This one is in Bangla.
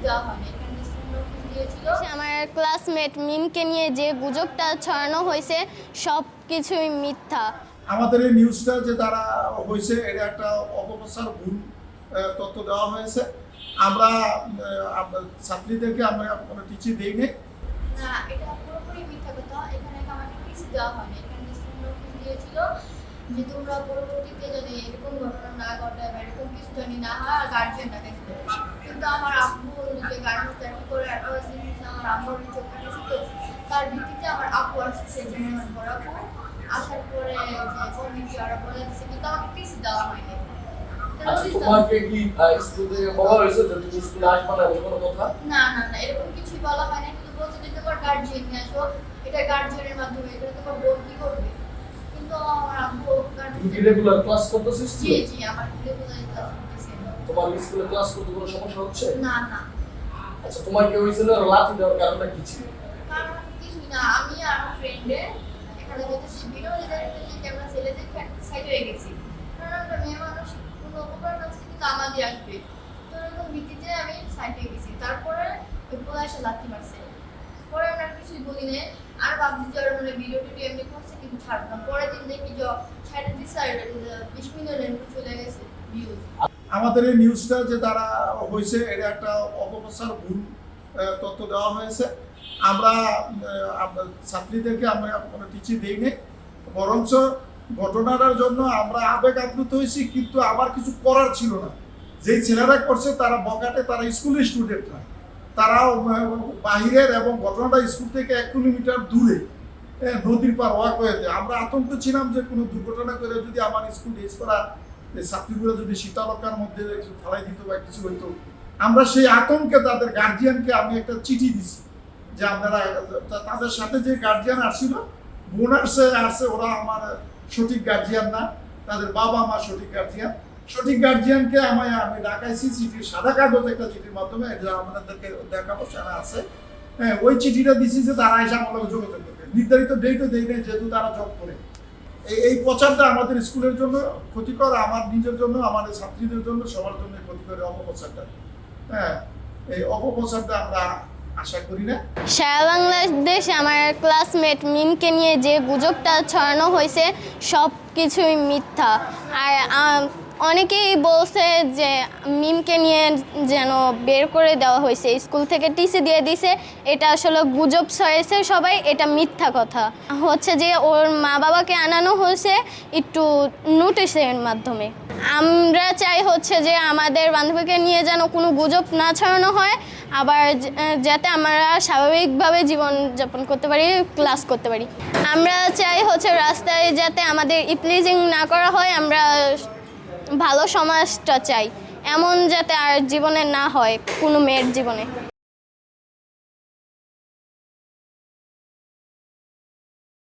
দেওয়া হয়নি, এখানে নোটিশ দিয়েছিল। আমার ক্লাসমেট মিমকে নিয়ে যে গুজবটা ছড়ানো হয়েছে সব কিছুই মিথ্যা। আমাদের এই নিউজটা যে দ্বারা হয়েছে এটা একটা অপপ্রচার, ভুল তথ্য দেওয়া হয়েছে। আমরা ছাত্রীদেরকে আমরা কোনো টিচিং দিইনি। না, এটা পুরোপুরি মিথ্যা কথা। এখানে আমাকে টিসি দেওয়া হয়নি, এখানে নোটিশ দিয়েছিল যে তোমরা পরবর্তীতে যদি এরকম ঘটনা না ঘটে বা এরকম কিছু জানি না হয় আর গার্জিয়ানরা দেখবে। কিন্তু আমার আব্বু যে গার্জিয়ান চাকরি করে অ্যাডভাইস দিয়েছে, আমার আব্বুর চোখ কাটেছে, তো তার ভিত্তিতে আমার আব্বু আসছে জেনারেল পড়াবো। আসার পরে যে কমিটি ওরা বলে দিচ্ছে, কিন্তু আমাকে টিসি দেওয়া হয়নি। আচ্ছা, তোমাকে কি স্কুল থেকে বলা হয়েছে যে তুমি স্কুলে আসবে না এরকম কথা? না না না, এরকম কিছুই বলা হয় না। কিন্তু বলছে যে তোমার গার্জিয়ান নিয়ে আসো, এটা গার্জিয়ানের মাধ্যমে, এটা তোমার বোর্ড কি করবে। কিন্তু আমার আব্বু তুমি কি রেগুলার ক্লাস করতেছিস? জি জি, আমার রেগুলার ক্লাস করতেছি। তোমার স্কুলে ক্লাস করতে কোনো সমস্যা হচ্ছে? না না, আচ্ছা, তোমার কি হয়েছিল লাথি দেওয়ার কারণটা কি ছিল? কারণ কিছুই না, আমি আর আমার ফ্রেন্ডে এখানে যেতে ভিডিও যে আমরা ছেলেদের সাইড হয়ে গেছি, কারণ আমরা মেয়ে মানুষ কোনো উপকার করছি কিন্তু আমাদের আসবে, তো এরকম ভিত্তিতে আমি সাইড হয়ে গেছি। তারপরে ওই পোলা এসে লাথি মারছে, পরে আমরা কিছুই বলি না। আর ভাবছি যে ওরা মানে ভিডিও টিডিও এমনি করছে কিন্তু ছাড়ব না। পরের দিন দেখি যে সাইডে দিচ্ছে আর 20 মিলিয়নের চলে গেছে ভিউজ। আমাদের এই নিউজটা যে দ্বারা হয়েছে এটা একটা অপপ্রচার, ভুল তথ্য দেওয়া হয়েছে। আমরা ছাত্রীদেরকে আমরা কোনো টিচিং দিইনি, বরঞ্চ ঘটনাটার জন্য আমরা আবেগ আপ্লুত হয়েছি, কিন্তু আমার কিছু করার ছিল না। যেই ছেলেরা করছে তারা বকাটে, তারা স্কুলের স্টুডেন্ট না, তারাও বাহিরের, এবং ঘটনাটা স্কুল থেকে 1 কিলোমিটার দূরে নদীর পার ওয়াক হয়েছে। আমরা আতঙ্ক ছিলাম যে কোনো দুর্ঘটনা করে যদি আমার স্কুল ড্রেস করা ছাত্রীগুলো যদি শীতালকার মধ্যে ফেলাই দিত বা কিছু হইতো, আমরা সেই আতঙ্কে তাদের গার্জিয়ানকে আমি একটা চিঠি দিছি যে আপনারা, তাদের সাথে যে গার্জিয়ান আসছিল, বোন আসছে, ওরা আমার সঠিক গার্জিয়ান না, তাদের বাবা মা সঠিক গার্জিয়ান। সঠিক গার্জিয়ানকে আমি ডাকাইছি চিঠির, সাদা কাগজ একটা চিঠির মাধ্যমে, এটা আমাদেরকে দেখাবো সেটা আছে। হ্যাঁ, ওই চিঠিটা দিছি যে তারা এসে আমাদের যোগাযোগ করবে। নির্ধারিত ডেটও দেয় না, যেহেতু তারা জব করে। এই প্রচারটা আমাদের স্কুলের জন্য ক্ষতিকর, আমার নিজের জন্য, আমাদের ছাত্রীদের জন্য, সবার জন্য ক্ষতিকর অপপ্রচারটা। হ্যাঁ, এই অপপ্রচারটা আমরা আশা করি না। সারা বাংলাদেশে আমার ক্লাসমেট মিমকে নিয়ে যে গুজবটা ছড়ানো হয়েছে সব কিছুই মিথ্যা। আর অনেকেই বলছে যে মিমকে নিয়ে যেন বের করে দেওয়া হয়েছে, স্কুল থেকে টিসি দিয়ে দিছে। এটা আসলে গুজব ছড়াইছে সবাই, এটা মিথ্যা কথা। হচ্ছে যে ওর মা বাবাকে আনানো হয়েছে একটু নোটিশের মাধ্যমে। আমরা চাই হচ্ছে যে আমাদের বান্ধবীকে নিয়ে যেন কোনো গুজব না ছড়ানো হয়, আবার যাতে আমরা স্বাভাবিকভাবে জীবনযাপন করতে পারি, ক্লাস করতে পারি। আমরা চাই হচ্ছে রাস্তায় যাতে আমাদের ইপ্লিজিং না করা হয়, আমরা ভালো সমাজটা চাই, এমন যাতে আর জীবনে না হয় কোনো মেয়ের জীবনে।